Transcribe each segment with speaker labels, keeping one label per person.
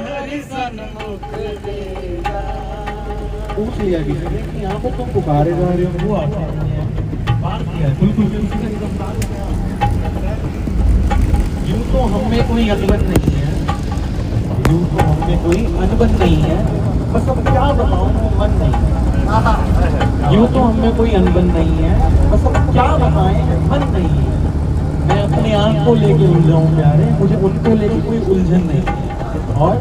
Speaker 1: हरि सन्मुख देगा।
Speaker 2: पूछ लिया किसी ने कि यहाँ पर तुम पुकारे जा रहे हो, वो आते हैं बात किया बिल्कुल यूं तो हम में कोई अनबन नहीं है, यूं तो हम में कोई अनबन नहीं है, बस अब क्या बताऊं मन नहीं। यूं तो हम में कोई अनबन नहीं है, बस अब क्या बताएं मन नहीं है। मैं अपने आप को लेके उलझाऊं प्यारे, मुझे उनको लेके कोई उलझन नहीं है। और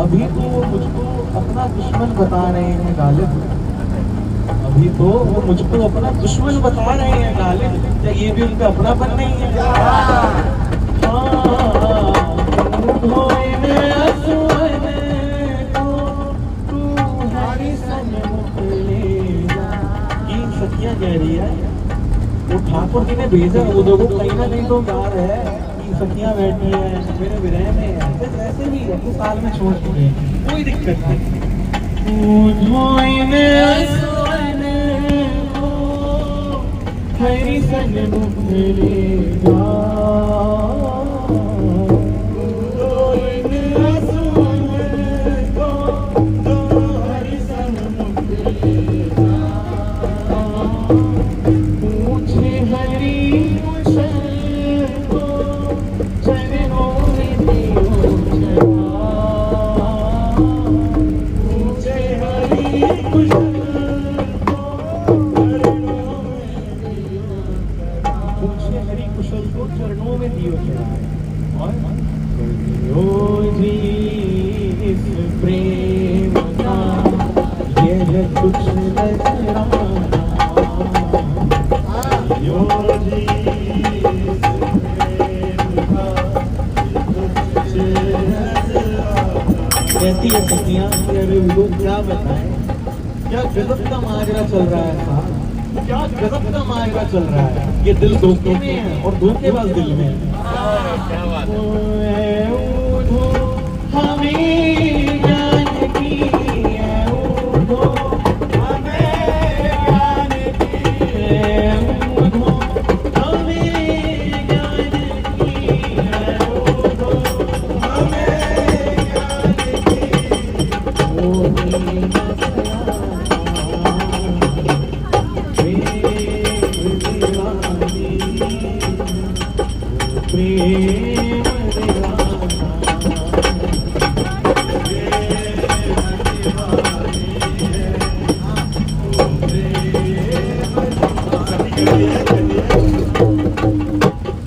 Speaker 2: अभी तो वो मुझको अपना दुश्मन बता रहे हैं गालिब, अभी तो वो मुझको अपना दुश्मन बता रहे हैं गालिब। क्या ये भी उनका अपनापन नहीं है? सखियां कह रही है वो ठाकुर जी ने भेजा, वो देखो कहीं ना कहीं तो गा रहे हैं कि सखियां बैठी है मेरे विरह में है, ऐसे भी है साल में छोड़ चुके हैं, कोई दिक्कत नहीं। हरि सन्मुख देगा, चरणों में दियो चढ़ाए और जी इस प्रेम का यह कुछ नजराना, जी इस प्रेम का कहती है सखियां कि अरे वो क्या बताएं, क्या गजब का माजरा चल रहा है साहब, क्या गजब का माजरा चल रहा है। ये दिल धोखे में है और धोखेबाज दिल में है।
Speaker 1: क्या बात
Speaker 2: हमें ज्ञान की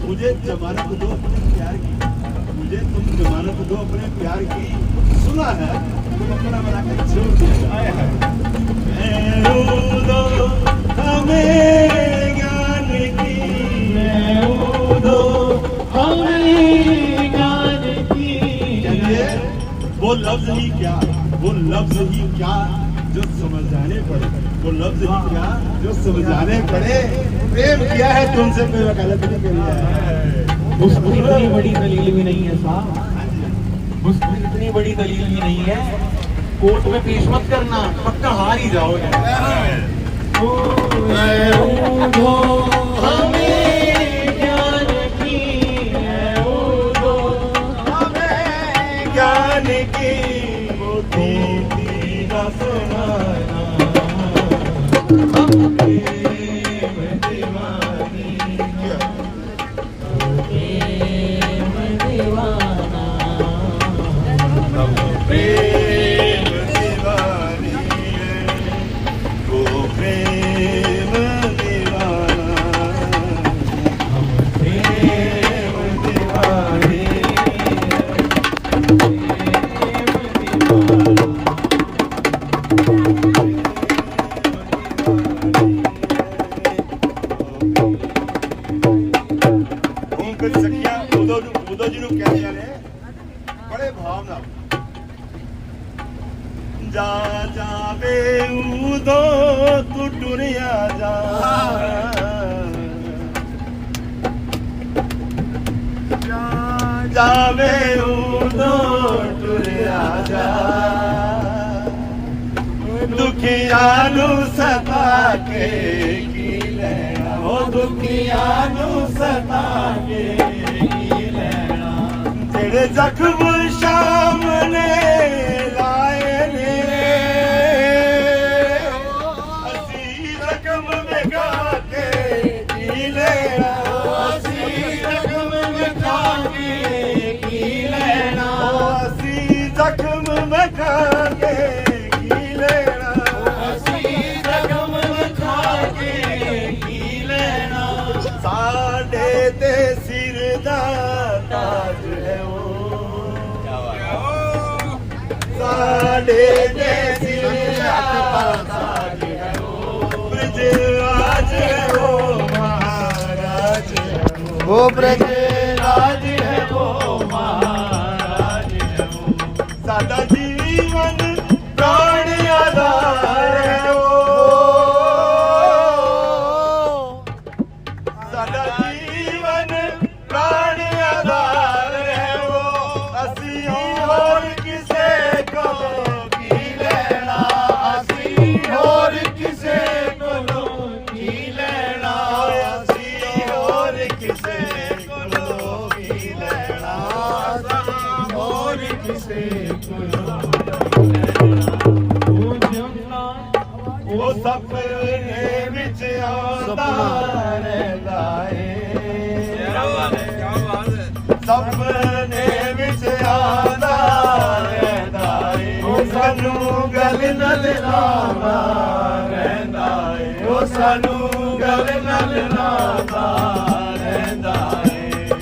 Speaker 1: मुझे जमानत दो अपने प्यार की, मुझे तुम जमानत दो अपने प्यार की, सुना है तुम अपना बना के छोड़ दिया है। हमें ज्ञान की, दो हमें ज्ञान की। वो लफ्ज ही क्या, वो लफ्ज ही क्या जो समझाने पड़े, वो लफ्ज ही क्या जो समझाने पड़े। प्रेम किया है तुमसे, कोई वकालत नहीं करी है।
Speaker 2: उसकी इतनी बड़ी दलील भी नहीं है साहब, उसकी इतनी बड़ी दलील भी नहीं है, कोर्ट में पेश मत करना, पक्का हार ही जाओगे। हमें ज्ञान की,
Speaker 1: हमें ज्ञान की वो दीदी का सुनाना। बड़े भाव ना जा जावे उदो तू टुरिया जा, जावे उदो टुरिया जा। दुखिया नु सता के की लेना, हो दुखिया नु सता के की लेना। तेरे जख्म शाम ਕੇ ਕੀ ਲੈਣਾ
Speaker 2: ਅਸੀਂ ਜ਼ਖਮ ਵਿਖਾ ਕੇ ਕੀ ਲੈਣਾ
Speaker 1: ਸਾਡੇ ਤੇ ਸਿਰ ਦਾ ਤਾਜ ਹੈ ਉਹ ਸਾਡੇ ਤੇ ਸਿਰ ਦਾ ਤਾਜ ਹੈ ਉਹ ਬ੍ਰਿਜ ਰਾਜ ਹੈ ਉਹ ਮਹਾਰਾਜ ਹੈ
Speaker 3: वो ब्रज
Speaker 1: ਰਾਜ ਹੈ ਉਹ ਮਹਾਰਾਜ ਹੈ ਉਹ ਸਾਡਾ ਜੀਵਨ ਪ੍ਰਾਣ ਆਧਾਰ ਹੈ ਉਹ ਸਾਡਾ ਜੀਵਨ ਪ੍ਰਾਣ ਆਧਾਰ ਹੈ ਉਹ ਅਸੀਂ ਹੋਰ ਕਿਸੇ ਕੋਲੋਂ ਕੀ ਲੈਣਾ ਅਸੀਂ ਹੋਰ ਕਿਸੇ ਕੋਲੋਂ ਕੀ ਲੈਣਾ ਅਸੀਂ ਹੋਰ ਕਿਸੇ ਕੋਲੋਂ ਕੀ ਲੈਣਾ ਅਸੀਂ ਹੋਰ ਕਿਸੇ ਕੋਲੋਂ
Speaker 2: ਉਹ ਜਿਉਂਦਾ
Speaker 1: ਉਹ ਸੁਪਨੇ ਵਿੱਚ ਆਉਂਦਾ ਰਹਿੰਦਾ ਏ ਸੁਪਨੇ ਵਿੱਚ ਆਉਂਦਾ ਰਹਿੰਦਾ ਏ ਉਹ ਸਾਨੂੰ ਗੱਲ ਨਾਲ ਲਾਉਂਦਾ ਰਹਿੰਦਾ ਏ ਉਹ ਸਾਨੂੰ ਗੱਲ ਨਾਲ ਲਾਉਂਦਾ ਰਹਿੰਦਾ ਏ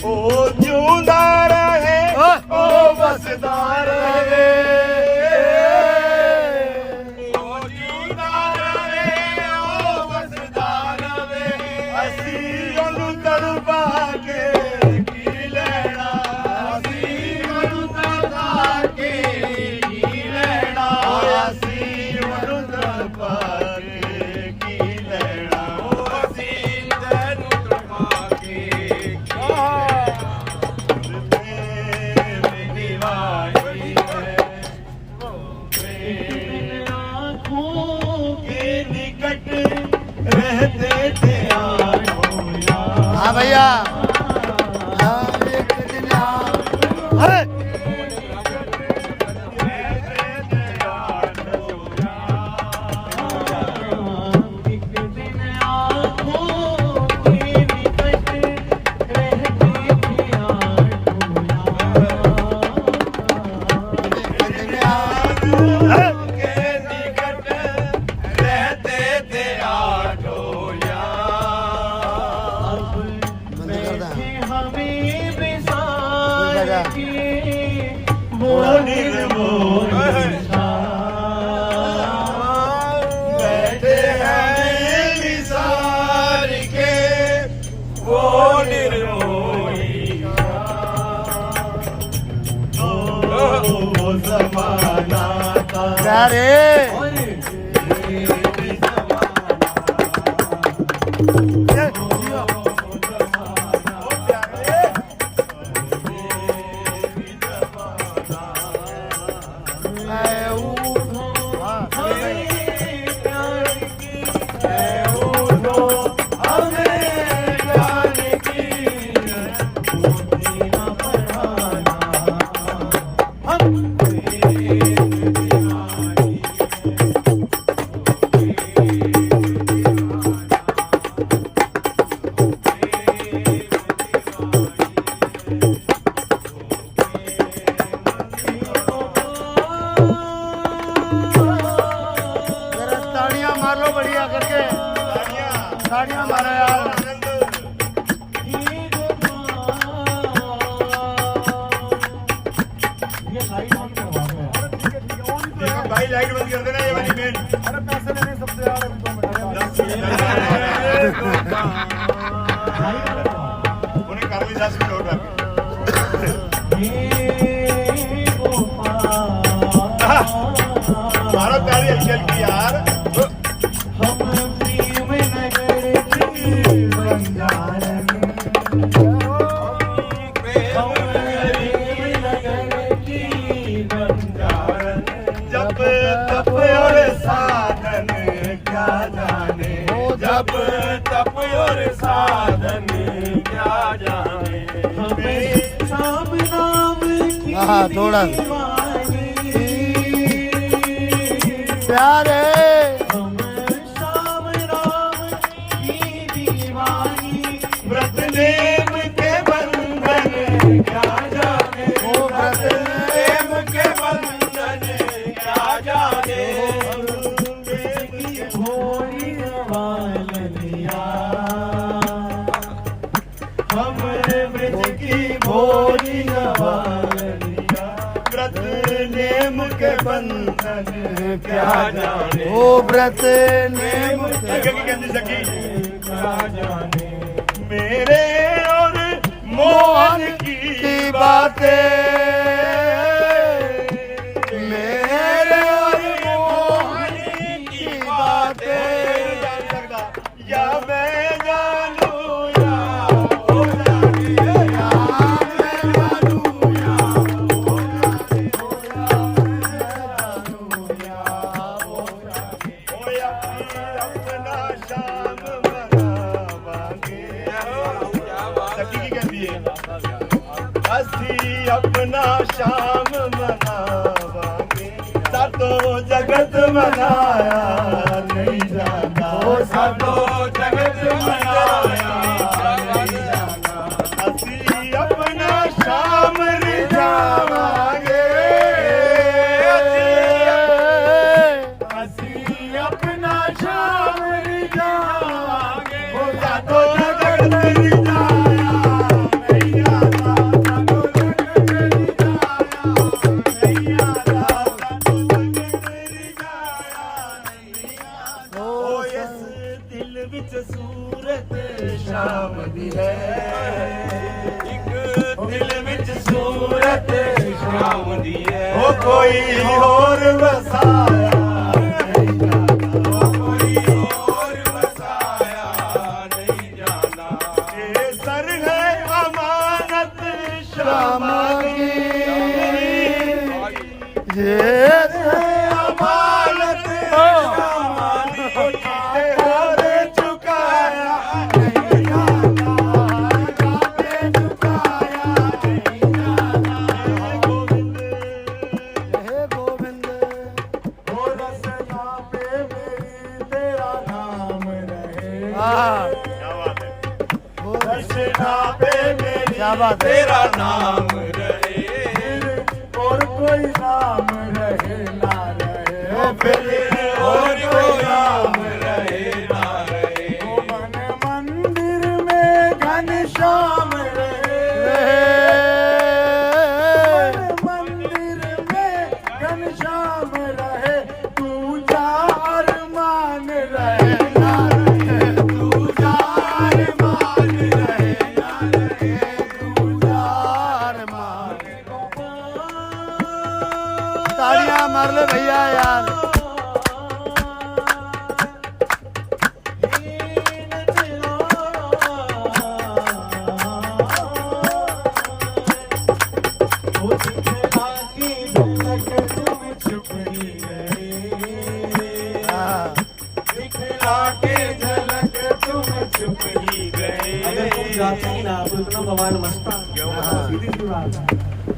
Speaker 1: ਉਹ ਜਿਉਂਦਾ ਰਹੇ ਉਹ ਵਸਦਾ ਰਹੇ ਉਹ ਜਿਉਂਦਾ ਰਹੇ ਉਹ ਵਸਦਾ ਰਹੇ ਅਸੀਂ ਉਹਨੂੰ ਤੜਪਾ ਕੇ ਕੀ ਲੈਣਾ ਅਸੀਂ ਉਹਨੂੰ ਤੜਪਾ ਕੇ ਕੀ ਲੈਣਾ ਅਸੀਂ ਉਹਨੂੰ ਤੜਪਾ ਕੇ ਕੀ ਲੈਣਾ ਅਸੀਂ ਤੈਨੂੰ ਤੜਪਾ ਕੇ ਕੀ ਲੈਣਾ ਦੀਵਾਨੀ ਹੈ
Speaker 2: आँखों
Speaker 1: के निकट रहते थे आठों यार
Speaker 3: हाँ भैया हाँ, एक दिन यहाँ अरे
Speaker 2: एक दिन आँखों के निकट रहते थे आठों यार
Speaker 1: के निकट रहते थे आठों यार
Speaker 2: बैठे हमें बिसार के वो निर्मोह
Speaker 1: बैठे हैं निसार के वो निर्मोही वो ज़माना था
Speaker 3: क्या रे जरा ताड़ियां मार लो बढ़िया करके ताड़ियां मारो यार
Speaker 2: ये लाइट ऑन करवा दो यार।
Speaker 1: भाई लाइट बंद कर देना ये वाली मेन
Speaker 3: अरे पैसे लेने सबसे यार अभी 2 मिनट
Speaker 1: उन्हें कर भी 10 मिनट और मारो ताली हल्की हल्की यार
Speaker 2: हम प्रेम नगर की बंजारन हम प्रेम नगर की बंजारन
Speaker 1: जब तप और साधन क्या जाने जब तप और साधन क्या जाने
Speaker 2: हमें शाम नाम की
Speaker 3: हाँ, थोड़ा।
Speaker 2: दीवानी
Speaker 3: प्यारे
Speaker 2: हम शाम राम की दीवानी
Speaker 1: व्रत नेम के बंधन क्या जाने
Speaker 3: ओ व्रत
Speaker 1: नेम के बंधन नेम के बंधन क्या जाने।
Speaker 3: ओ व्रत नेम
Speaker 1: कहती सखी
Speaker 2: क्या जाने
Speaker 1: मेरे और मोहन की
Speaker 3: बातें, मेरे और मोहन की बातें,
Speaker 1: जान सकता या मैं जानू या हो जाने,
Speaker 3: या मैं जानू या हो जाने,
Speaker 1: ओ या अपना शाम मनावांगे। सखी की कहती है असी अपना शाम मनावांगे, सातो जगत मनाया नहीं जाता,
Speaker 3: सातो जगत मनाया नहीं
Speaker 1: जाता, असी अपना शाम रिझावांगे,
Speaker 3: असी अपना शाम रिझावांगे,
Speaker 1: सातो जगत रिझाया नहीं जाता, सातो जगत रिझाया नहीं जाता, सातो जगत रिझाया नहीं जाता। ओ इस दिल विच सूरत शाम दी है, एक दिल विच सूरत शाम दी है, ओ कोई और वसाया नहीं जाता, ओ कोई और वसाया नहीं जाना, ये सर है अमानत शाम की,
Speaker 3: ये
Speaker 1: अमानत शाम की, और चुकाया नहीं जाता, काबे चुकाया नहीं जाता, गोविंद
Speaker 3: हे गोविंद,
Speaker 1: ओ रसना पे मेरी तेरा नाम रहे।
Speaker 3: हाँ।
Speaker 1: क्या बात है।
Speaker 3: ओ
Speaker 1: रसना पे मेरी
Speaker 3: क्या बात है।
Speaker 1: तेरा नाम रहे, और कोई नाम रहे ना रहे, ओ फिर और कोई नाम रहे ना रहे, ओ मन मंदिर में घनश्याम रहे, मंदिर में घनश्याम रहे, तू जा अरमान रहे ना रहे, तू जा अरमान रहे ना रहे, तू जा अरमान।
Speaker 3: तालियां मार ले भैया यार। हाँ।
Speaker 2: अगर तुम जाते ही ना तो इतना बवाल मचता, सीधी सी बात है।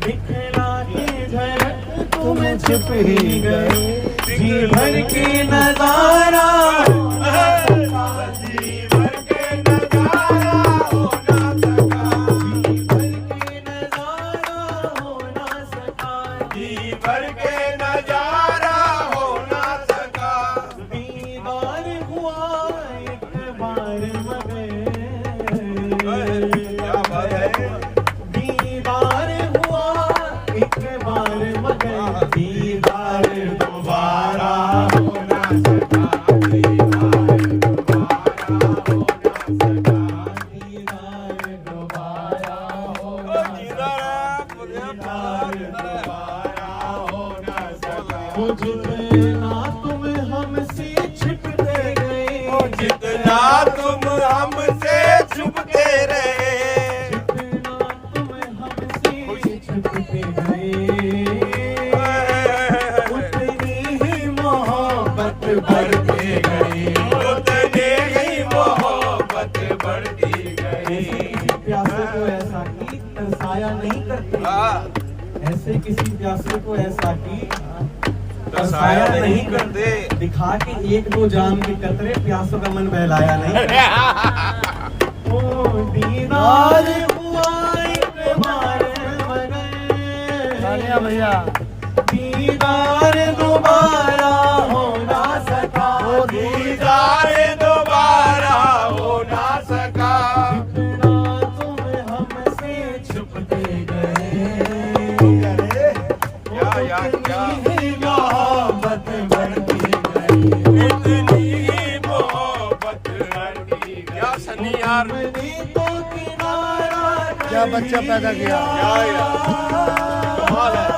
Speaker 2: दिखला के झलक तुम छुप ही गए, जी भर के नजारा
Speaker 1: जी भर के नजारा हो ना सका,
Speaker 2: जी भर के नजारा हो ना सका,
Speaker 1: जी भर के नजारा हो ना सका,
Speaker 2: दीदार हुआ एक बार मगर,
Speaker 1: क्या बात है।
Speaker 2: दीदार हुआ एक बार मगर, दीदार दोबारा
Speaker 1: हो ना सका, दीदार दोबारा हो ना सका,
Speaker 2: दीदार दोबारा हो
Speaker 1: दीदार दोबारा हो ना सका,
Speaker 2: जितना तुम हमसे छिपते गए,
Speaker 1: जितना तुम हमसे छुपते रहे,
Speaker 2: जितना तुम हमसे छिपते गए, उतनी ही मोहब्बत बढ़ते गई,
Speaker 1: उतने ही मोहब्बत बढ़ती गई।
Speaker 2: किसी प्यासे को ऐसा की तरसाया नहीं करते, ऐसे किसी प्यासे को ऐसा की तरसाया नहीं करते, दिखा के एक दो जाम के कतरे प्यासों का मन बहलाया नहीं। ओ दीदार हुआ एक बार मगर,
Speaker 3: तालियां भैया।
Speaker 2: दीदार दोबारा हो ना सका,
Speaker 3: ओ
Speaker 1: दीदार दोबारा हो ना सका,
Speaker 2: जितना तुम हमसे छुपते गए,
Speaker 1: क्या
Speaker 3: क्या बच्चा पैदा किया,
Speaker 1: क्या यार, कमाल है।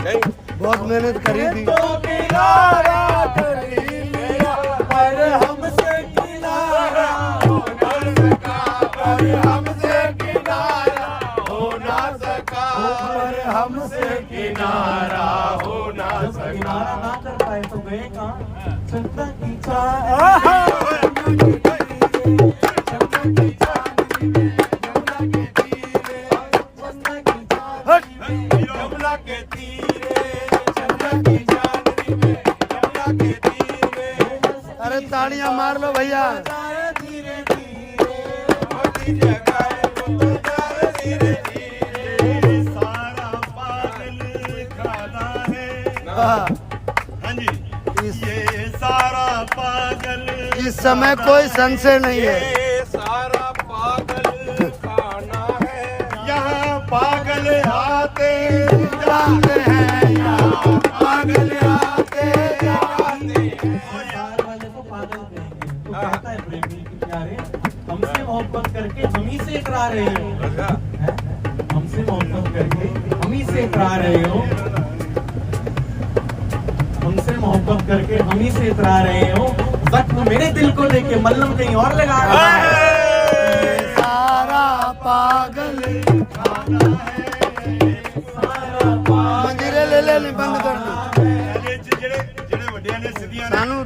Speaker 1: नहीं
Speaker 3: बहुत मेहनत करी थी।
Speaker 2: पर हमसे किनारा हो ना सका, पर हमसे किनारा हो ना सका, पर हमसे किनारा हो ना सका। किनारा ना कर पाए तो गए कहाँ? चंदा की चाह
Speaker 1: यमुना के तीरे, चंदा की चांदनी में, यमुना के तीरे।
Speaker 3: अरे तालियां मार लो भैया।
Speaker 2: धीरे धीरे
Speaker 1: होती जगह वो तारे धीरे धीरे। सारा पागल खाना है।
Speaker 3: हाँ,
Speaker 1: हाँ जी, ये सारा पागल
Speaker 3: इस समय कोई संशय नहीं है।
Speaker 1: ये सारा पागल खाना है। यहाँ पागल आते जाते हैं, यहाँ पागल आते जाते हैं।
Speaker 2: संसार वाले को पागल कहेंगे। तो कहता है प्रेमी कि प्यारे हमसे मोहब्बत करके हम ही से इकरा रहे हो, हैं? हमसे मोहब्बत करके हम ही से इकरा रहे हो, हमसे मोहब्बत करके हम ही से इतरा रहे हो। जख्म मेरे दिल को लेके मल्लम कहीं और लगा रहा है।
Speaker 3: ये सारा पागल
Speaker 1: खाना है।
Speaker 2: सारा पागल
Speaker 3: मंजीरे ले ले, नहीं बंद कर दो।
Speaker 1: ਇਹਦੇ 'ਚ ਜਿਹੜੇ ਵੱਡਿਆਂ ਨੇ ਸਿੱਧੀਆਂ ਨੇ
Speaker 3: सानू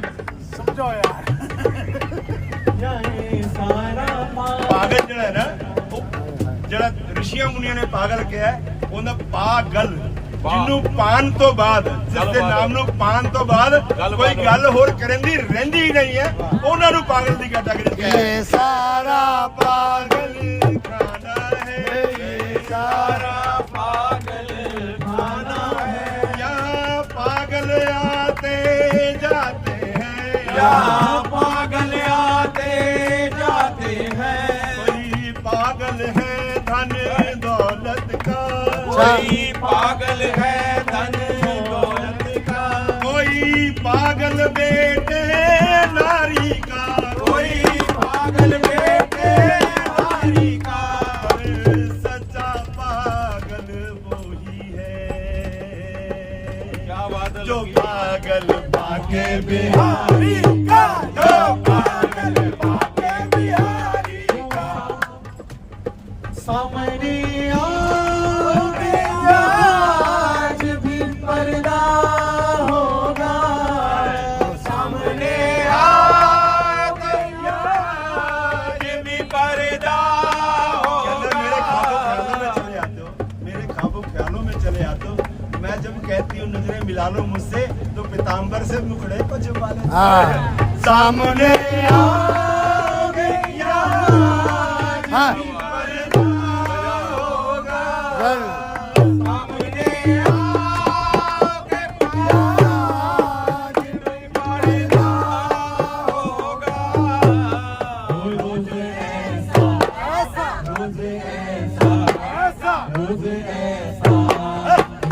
Speaker 1: ਸਮਝੋ ਯਾਰ।
Speaker 2: ये सारा पागल
Speaker 1: ਪਾਗਲ ਜਿਹੜਾ ਹੈ ਨਾ, ਉਹ ਜਿਹੜਾ ਰਿਸ਼ੀਆਂ ਮੁਨੀਆਂ ਨੇ ਪਾਗਲ ਕਿਹਾ ਹੈ, ਉਹਦਾ ਪਾਗਲ ਜਿਹਨੂੰ ਪਾਣ ਤੋਂ ਬਾਅਦ, ਜਿਸ ਦੇ ਨਾਮ ਨੂੰ ਪਾਣ ਤੋਂ ਬਾਅਦ ਕੋਈ ਗੱਲ ਹੋਰ ਕਰਨ ਦੀ ਰਹਿੰਦੀ ਹੀ ਨਹੀਂ ਹੈ, ਉਹਨਾਂ ਨੂੰ ਪਾਗਲ ਦੀ ਕੈਟਾਗਰੀ 'ਚ ਕਿਹਾ ਹੈ।
Speaker 3: ये सारा
Speaker 1: पागल खाना है, ये सारा पागल खाना है। यहाँ पागल आते जाते हैं, यहाँ पागल आते जाते हैं। कोई पागल है धन दौलत का, कोई पागल है धन दौलत का, कोई पागल बेटे नारी का, कोई पागल बेटे नारी का। सच्चा पागल वो ही है, क्या बात है, जो पागल पाके बिहारी का, जो पागल पाके बिहारी का।
Speaker 2: सामने आओगे आज भी पर्दा होगा,
Speaker 1: सामने आओगे आज भी पर्दा होगा। मेरे ख्वाबों ख्यालों में चले आते हो। मैं जब कहती हूँ नजरें मिला लो मुझसे, तो पीताम्बर से मुखड़े को छुपा ले।
Speaker 3: हाँ।
Speaker 1: सामने आओगे आज
Speaker 3: हाँ।
Speaker 1: भी पर्दा होगा।
Speaker 3: चल।
Speaker 1: सामने आओगे आज भी पर्दा होगा।
Speaker 2: रोज ऐसा, रोज ऐसा, रोज ऐसा,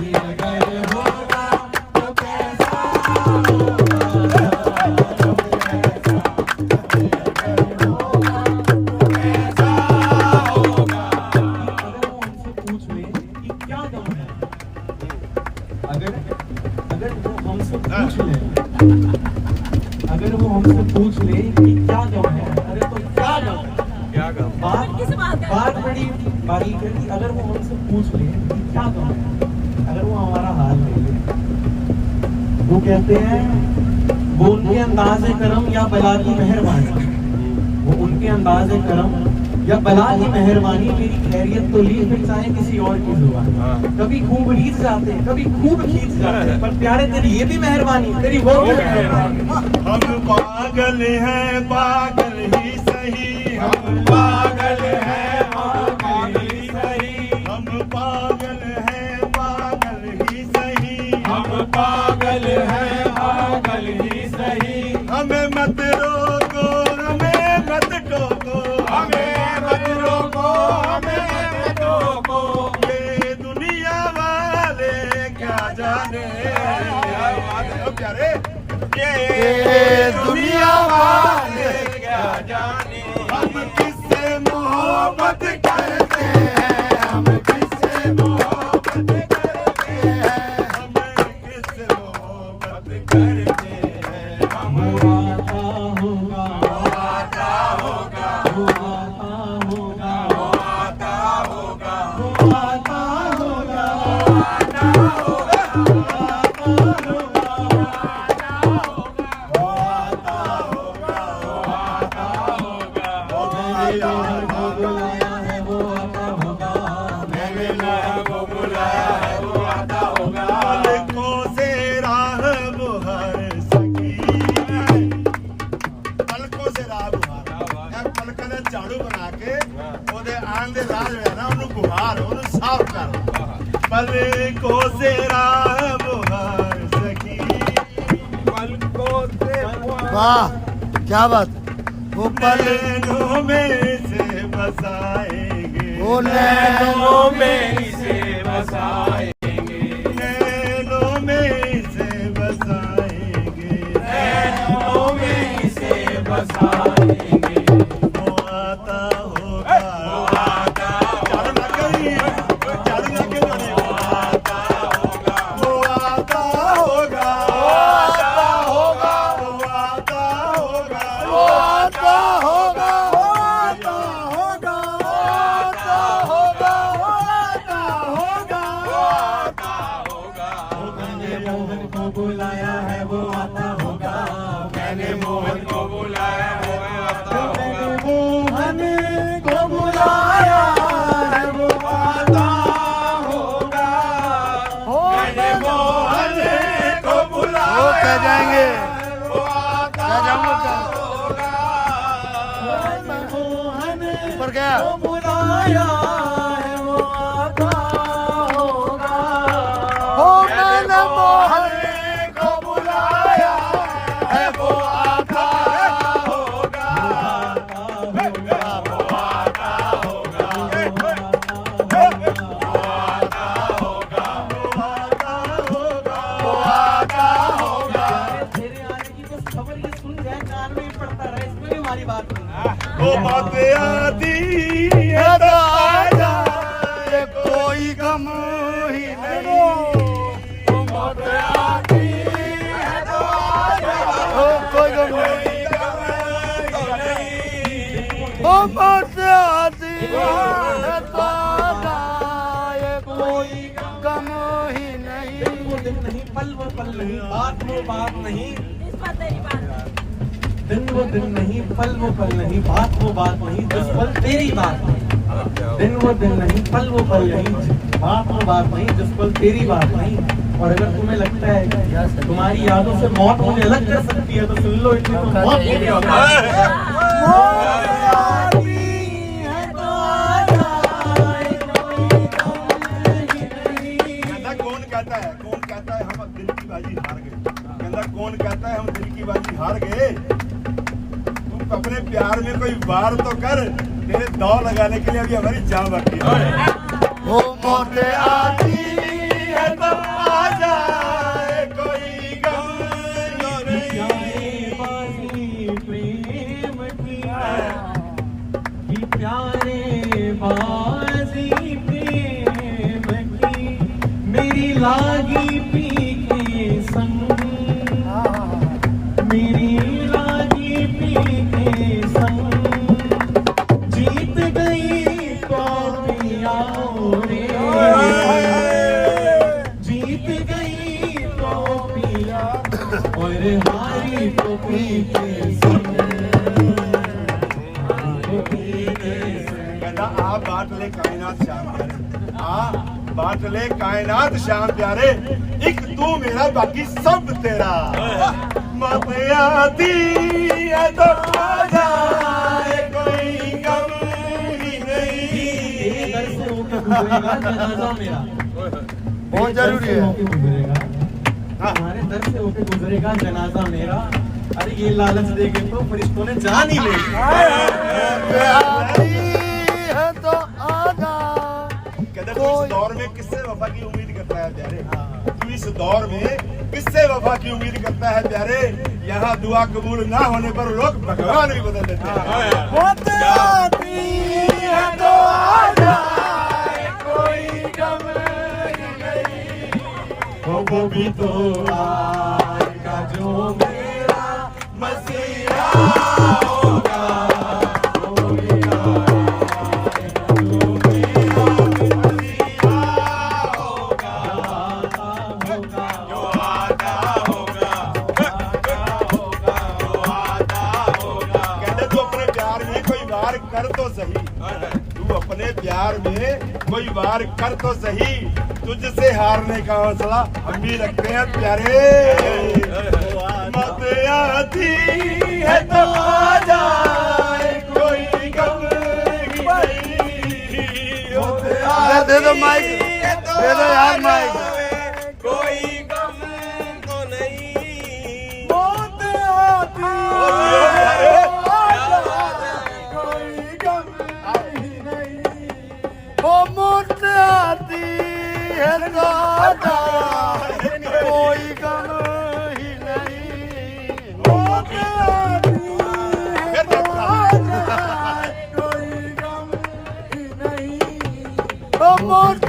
Speaker 2: ये अगर होगा तो कैसा होगा, कैसा होगा। अगर वो हमसे पूछ ले कि क्या गम है, अगर अगर वो हमसे पूछ ले, अगर वो हमसे पूछ ले कि क्या गम है, अरे तो क्या गम है?
Speaker 1: क्या गम?
Speaker 2: बात बड़ी बारीक है कि अगर वो हमसे पूछ ले कि क्या गम है, अगर वो हमारा हाल ले ले, वो कहते हैं, वो उनके अंदाज़े करम या बला की मेहरबानी, वो उनके अंदाज़े करम या बला की मेहरबानी मेरी खैरियत तो ली, फिर चाहे किसी और की जुबान। कभी खूब रीत जाते हैं, कभी खूब खींच जाते हैं, पर प्यारे तेरी ये भी मेहरबानी, तेरी वो भी मेहरबानी।
Speaker 1: हम पागल हैं, पागल ही सही, हम पागल हैं, पागल ही सही, हम पागल हैं, पागल ही सही, हम पागल हैं, पागल ही सही। हमें मत रोको, हमें मत टोको, हमें मत रोको, हमें मत टोको। ये दुनिया वाले क्या जाने, प्यारे, ये दुनिया वाले क्या जाने, हम किससे
Speaker 3: किससे मोहब्बत करते हैं, हम किससे मोहब्बत करते हैं,
Speaker 1: हम किससे मोहब्बत करते हैं, हम
Speaker 2: वो आता होगा,
Speaker 3: आता होगा,
Speaker 2: वो आता होगा,
Speaker 3: आता होगा,
Speaker 2: वो आता होगा,
Speaker 3: आता होगा, मैंने लोगों को बुलाया है वो आता होगा।
Speaker 1: पलकों से राह बुहर सकी, पलकों से राह बुहर पलकों ने झाड़ू बना के ਉਹਦੇ ਆਣ ਦੇ ਰਾਹ ਜਿਹੜਾ ਨਾ ਉਹਨੂੰ ਬੁਹਾਰ ਉਹਨੂੰ ਸਾਫ਼ ਕਰ ਪਲकों से राह बुहर सकी पलकों से
Speaker 3: वाह क्या बात, वो पल
Speaker 1: नैनों में से बसाएंगे,
Speaker 3: वो नैनों में
Speaker 1: से बसाएंगे, नैनों में से बसाएंगे,
Speaker 3: नैनों में से बसाएंगे,
Speaker 1: वो आता होगा,
Speaker 3: वो आता
Speaker 1: झाड़ू लग गई, झाड़ू लग गई, वो आता होगा, वो आता होगा,
Speaker 3: होगा, वो आता होगा,
Speaker 1: वो आता होगा,
Speaker 3: वो आता होगा, वो आता होगा, वो आता होगा, वो आता होगा, वो आता होगा।
Speaker 2: मैंने मोहन को बुलाया है वो आता होगा,
Speaker 3: मैंने मोहन को बुलाया है वो आता
Speaker 2: मैंने
Speaker 3: होगा,
Speaker 2: मोहन को
Speaker 3: को बुलाया है वो आता होगा, मैंने मोहन को बुलाया, वो कह जाएंगे, वो आता होगा,
Speaker 2: मोहन
Speaker 3: ऊपर गया,
Speaker 2: को बुलाया है वो आता होगा,
Speaker 3: हो मैंने मोहन को बुलाया है वो आता होगा, वो आता होगा, वो आता होगा।
Speaker 2: तेरे आने की तो खबर ये सुन जाए कान में ही पड़ता रहे, इसमें भी हमारी बात नहीं।
Speaker 1: वो बात आती
Speaker 3: ये
Speaker 1: है
Speaker 3: तो आ जाए कोई गम ही नहीं, वो मौत आती है तो आ जाए, ओ कोई गम नहीं, वो मौत आती है तो आ जाए कोई गम ही नहीं।
Speaker 2: वो दिन नहीं, पल वो पल नहीं, बात वो बात नहीं, दिन वो दिन नहीं, पल वो पल नहीं, बात वो बात नहीं, जिस पल तेरी बात नहीं। दिन वो दिन नहीं, पल वो पल नहीं, बात वो बात नहीं, जिस पल तेरी बात नहीं। और अगर तुम्हें लगता है कि तुम्हारी यादों से मौत मुझे अलग कर सकती है तो सुन लो, इतनी तो मौत मुझे अलग
Speaker 3: मौत आती है तो आ जाए कोई गम ही नहीं।
Speaker 1: कहता कौन कहता है हम दिल की बाजी हार गए, कहता कौन कहता है हम दिल की बाजी हार गए, तुम अपने प्यार में कोई वार तो कर, तेरे दौड़ लगाने के लिए अभी हमारी जान बाकी है।
Speaker 3: वो मौत आती है तो आ
Speaker 1: जाए कोई गम
Speaker 2: प्यारे बाजी प्रेम की, कि प्यारे बाजी प्रेम की, मेरी लागी पी के संग, मेरी लागी पी के संग, जीत गई तो पिया रे, जीत गई तो पिया और हारी तो पी के संग,
Speaker 1: कहता आ बांट ले कायनात श्याम प्यारे, आ बांट ले कायनात श्याम प्यारे, एक तू मेरा बाकी सब तेरा, मत आती है तो आ जाए कोई गम ही नहीं।
Speaker 2: घर से होके गुजरेगा जनाजा मेरा,
Speaker 3: बहुत जरूरी है।
Speaker 2: होके गुजरेगा, हमारे दर से होके गुजरेगा जनाजा मेरा। अरे ये लालच देके तो फरिश्तों ने जान ही ले ली।
Speaker 3: आती है तो आ जा,
Speaker 1: कहता अच्छा तू इस दौर में किससे वफा की उम्मीद करता है प्यारे? तू इस दौर में किससे वफा की उम्मीद करता है प्यारे? यहाँ दुआ कबूल ना होने पर लोग भगवान भी बदल देते हैं।
Speaker 3: मौत आती है तो आ जाए, कोई गम नहीं, वो भी तो आएगा जो मेरा मसीहा होगा, वो भी आएगा जो मेरा मसीहा होगा, होगा
Speaker 1: जो आता होगा,
Speaker 3: जो आता होगा।
Speaker 1: कहते तू अपने प्यार में कोई वार कर तो सही, तू अपने प्यार में कोई वार कर तो सही, तुझसे हारने का हौसला हम भी रखते हैं प्यारे। मौत आती है तो आ जाए, कोई गम नहीं। मौत
Speaker 3: दे दो माइक, दे दो यार माइक।
Speaker 1: कोई गम तो नहीं।
Speaker 3: मौत आती है तो आ जाए, कोई गम नहीं, वो मौत आती है तो आ जाए, कोई गम ही नहीं। मौत आती है तो आ जाए, कोई गम ही नहीं, वो मौत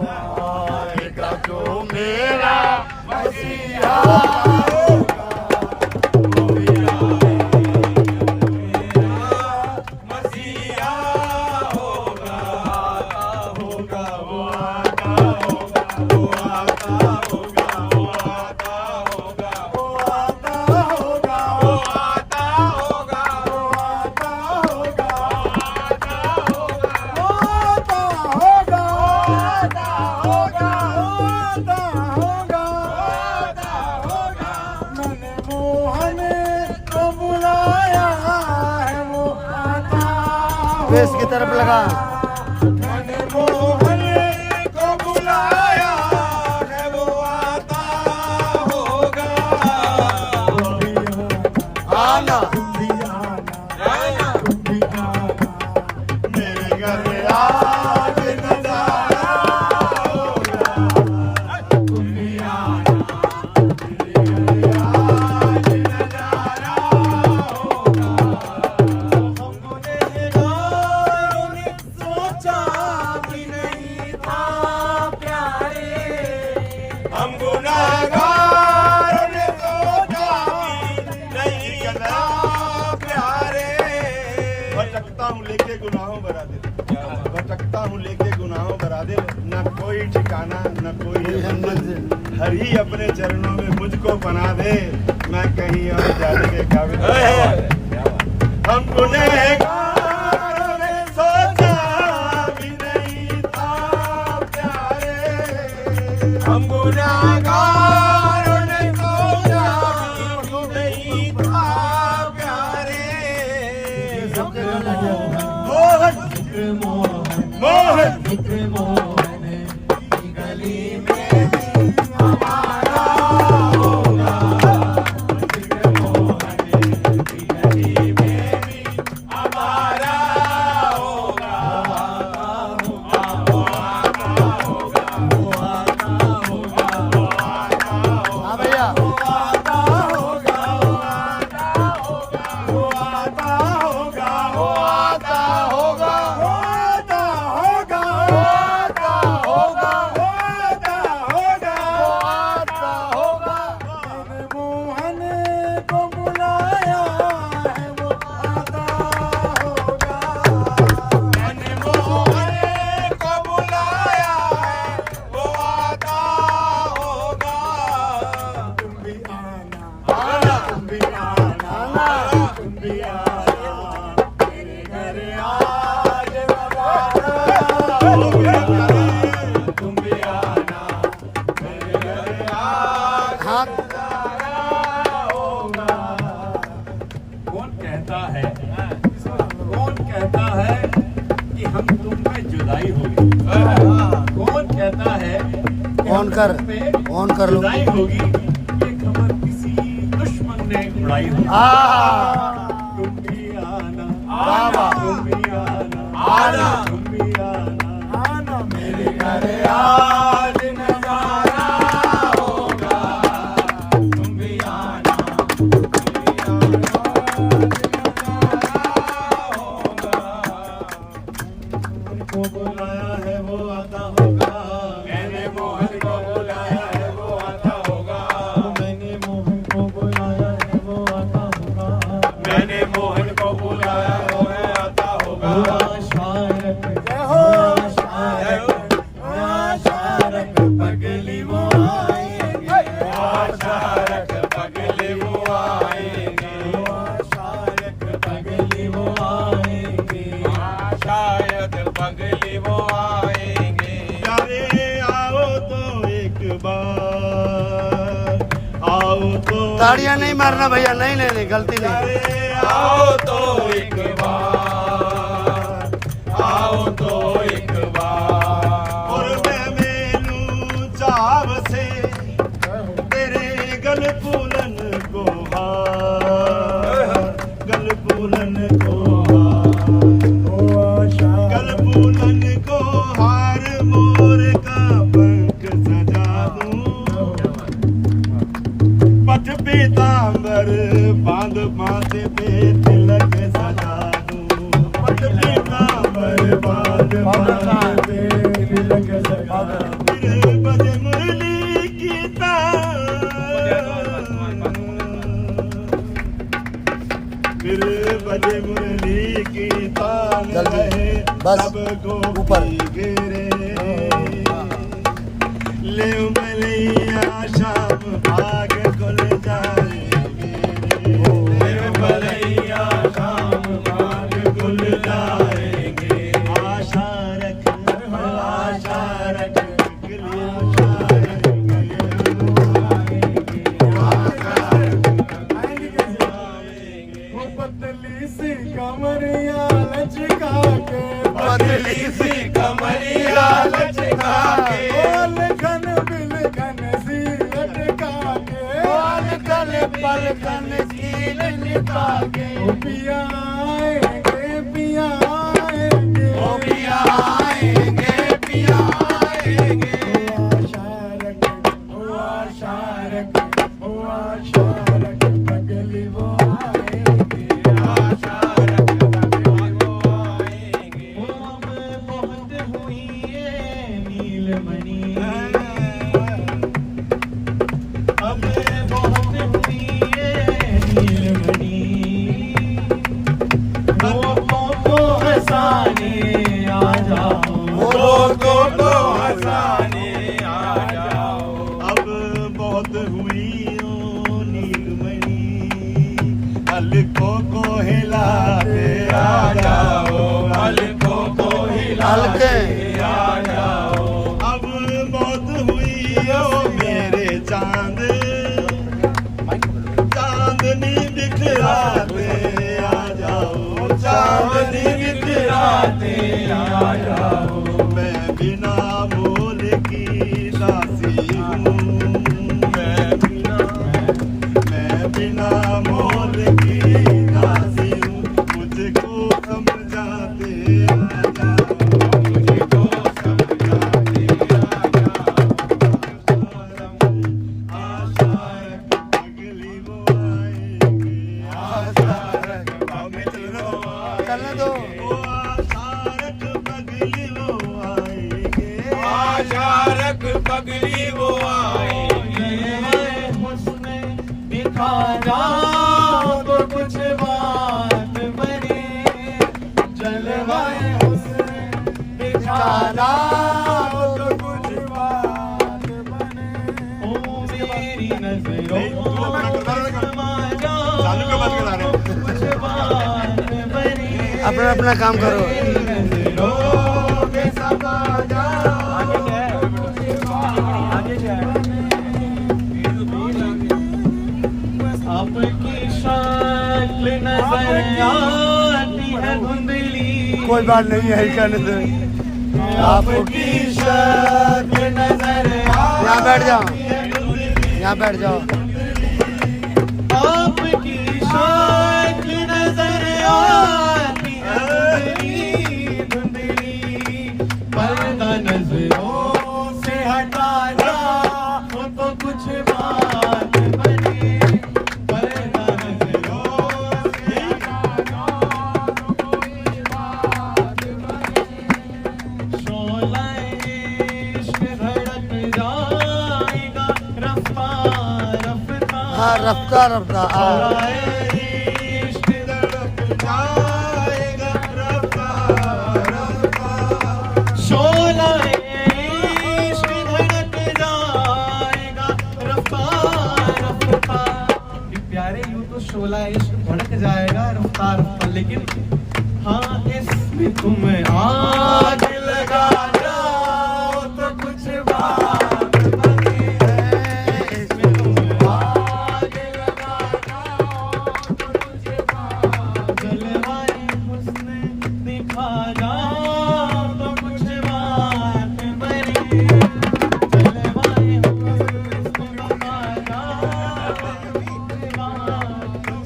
Speaker 3: आएगा जो मेरा मसीहा होगा, वो भी आएगा मेरा मसीहा होगा, होगा वो आता होगा, वो आता होगा, वो आता होगा, वो आता होगा, वो आता होगा, वो आता होगा, वो आता होगा, आता होगा, आता होगा, आता होगा। मैंने मोहन को बुलाया है, वो आता होगा। बेस की तरफ लगा। मैंने मोहन को बुलाया है, वो आता होगा। आना, तुम भी आना, तुम भी आना, मेरे घर आज नजारा होगा। तुम भी आना, मेरे घर आज नजारा होगा। हमने सोचा भी नहीं था प्यारे, हम गुनाहगार ने सोचा भी नहीं था प्यारे।
Speaker 1: भटकता हूँ लेके गुनाहों भरा दे, भटकता हूँ लेके गुनाहों भरा दे, न कोई ठिकाना न कोई मंजिल, हर ही अपने चरणों में मुझको बना दे, मैं कहीं और जाने के काबिल नहीं। हम गुनहगारों ने सोचा भी नहीं था प्यारे, हम गुनहगारों ने सोचा भी नहीं था प्यारे। मोहन मोहन
Speaker 3: मोहन की गली में भी हमारा होगा, मोहन की गली में भी हमारा होगा, होगा, वो आता होगा, वो आता होगा, वो आता होगा, भैया वो आता होगा, वो आता होगा, वो आता होगा, वो आता होगा, वो आता होगा, वो आता होगा, वो आता होगा, वो आता होगा। मैंने मोहन को बुलाया है, वो आता होगा। मैंने मोहन को बुलाया है, वो आता होगा। तुम भी आना, तुम भी आना, तुम भी आना, मेरे घर आज नजारा होगा। तुम भी आना, मेरे घर आज नजारा होगा। कौन कहता है, कौन कहता है कि हम तुम पे जुदाई होगी? कौन कहता है कि
Speaker 4: ऑन कर,
Speaker 3: हम तुम पे
Speaker 4: ऑन कर लो।
Speaker 3: जुदाई होगी? ये खबर किसी दुश्मन ने उड़ाई होगी। तुम भी आना,
Speaker 4: वाह, वाह।
Speaker 3: तुम भी आना,
Speaker 4: आना।
Speaker 3: तुम भी आना, आना मेरे घर अरे आज नजारा होगा, तुम भी आना,
Speaker 1: को बुलाया है वो आता होगा,
Speaker 3: मैंने मोहन को बुलाया है वो आता होगा,
Speaker 2: मैंने मोहन को बुलाया है वो आता होगा,
Speaker 3: मैंने मोहन को बुलाया है वो आता होगा।
Speaker 2: शारक
Speaker 3: जय हो शारक पगली वो आएंगे, शारक पगली वो आएंगे, शारक पगली वो आएंगे, शायद पगली वो आएंगे।
Speaker 1: प्यारे आओ तो एक बार, आओ तो
Speaker 4: ताड़ियां नहीं मारना भैया, नहीं नहीं नहीं, गलती नहीं।
Speaker 1: प्यारे
Speaker 3: आओ तो एक बार, आओ तो एक बार,
Speaker 1: और मैं मेनू चाव से तेरे गल पूलन को हार, गल पूलन को हार, गल पूलन को हार, मोर का पंख सजा दूं, पट पीतांबर बांध माथे पे तिलक सजा दूं, पट पीतांबर बांध माथे पे तिलक सजा दूं, फिर बजे मुरली की तान, फिर बजे मुरली की तान
Speaker 4: जल्दी,
Speaker 1: रहे
Speaker 4: बस,
Speaker 1: सब गोपी
Speaker 4: ऊपर।
Speaker 1: गिरे, ले मलैया शाम भाग खुल जाएंगे,
Speaker 3: ले मलैया शाम भाग खुल जाएंगे,
Speaker 1: आशा रख
Speaker 3: आशा रख, वो पतली सी कमरिया लचका के, पतली सी कमरिया लचका के, लखन बिलखन सी लटका के, लखन पलखन सी लटका के, ओ पिया आएंगे, पिया आएंगे, ओ पिया आएंगे, पिया आएंगे, ओ आशा रख, ओ आशा रख, पगली वो आएंगे, आशा रख, पगली वो आएंगे।
Speaker 2: बहुत हुई है नीलमणि, अब बहुत हुई है नीलमणि, लोगों को हंसाने आ जाओ,
Speaker 3: लोगों को हंसाने आ जाओ,
Speaker 1: अब बहुत हुई ओ नीलमणि, हल्कों को हिलाते आ जाओ,
Speaker 3: हल्कों को
Speaker 4: हल्के।
Speaker 3: हिलाते आ जाओ,
Speaker 1: अब बहुत हुई ओ मेरे चांद, चांदनी बिखराते आ जाओ,
Speaker 3: चांदनी बिखराते आ जाओ,
Speaker 1: मैं बिना मोल की दासी हूँ, मैं बिना मोल की दासी हूँ, मुझको समझाते आ जाओ,
Speaker 3: मुझको समझाते आ जाओ,
Speaker 1: आशा रख अगली वो आएंगे,
Speaker 3: आशा रख,
Speaker 4: चलने दो।
Speaker 1: ओ आशा रख अगली वो आएंगे,
Speaker 3: आशा रख, पगली वो आएंगे,
Speaker 2: हुस्न दिखा जाओ तो कुछ बात बने, जलवाए हुस्न दिखा जाओ तो कुछ बात बने, ओ मेरी नजरों समा जाओ,
Speaker 1: चालू क्यों बंद करा रहे हो?
Speaker 2: कुछ बात बने,
Speaker 4: अपना अपना काम करो।
Speaker 2: मेरी नजरों के समा जाओ, आपकी शक्ल नजर आती है धुंधली,
Speaker 4: कोई बात नहीं है, कहने दो।
Speaker 2: आपकी शक्ल नजर
Speaker 4: यहाँ बैठ जाओ, यहाँ बैठ जाओ।
Speaker 2: आपकी शक्ल नजर आती है धुंधली, धुंधली, पर्दा नजरों रफ्ता
Speaker 4: हाँ रफ्ता रफ्ता
Speaker 1: इश्क धड़क जाएगा रफ्ता रफ्ता
Speaker 2: शोला इश्क धड़क जाएगा रफ्ता रफ्ता। ये प्यारे यूं तो शोला इश्क भड़क जाएगा रफ्ता रफ्ता, लेकिन हाँ इसमें तुम आग लगा जाओ तो कुछ बात बने। इसमें तुम आग लगा जाओ तो कुछ बात, जलवाए हुस्न दिखा जाओ तो कुछ बात बने। जलवाए हुस्न दिखा जाओ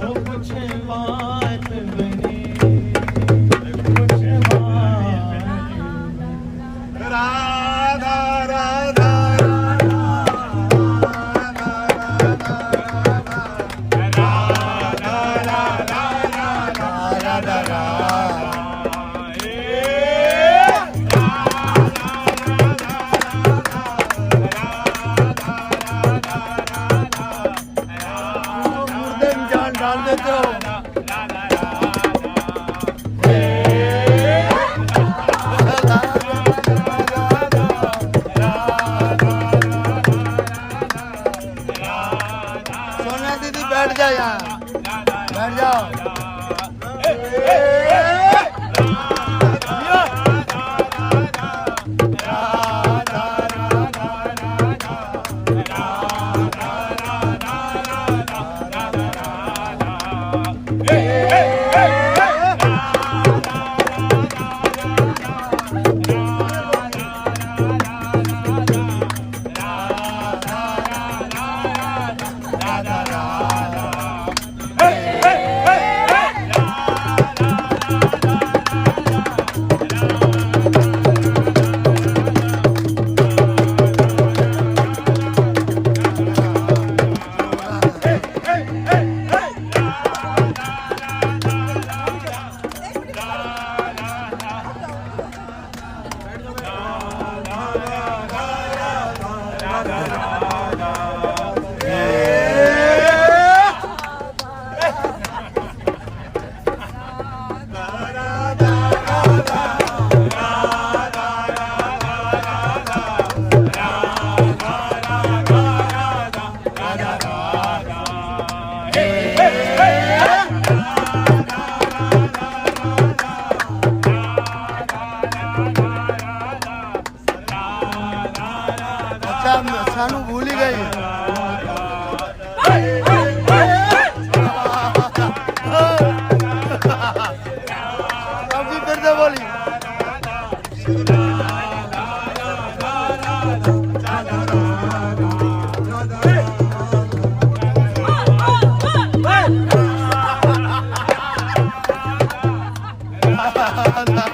Speaker 2: तो कुछ बात बने।
Speaker 1: राधा राधा
Speaker 4: मुर्दे में जान डाल देते हो सोनिया दीदी बैठ जाओ यहाँ बैठ जाओ अच्छा सानू भूल ही गई अभी फिर से बोली
Speaker 1: राधा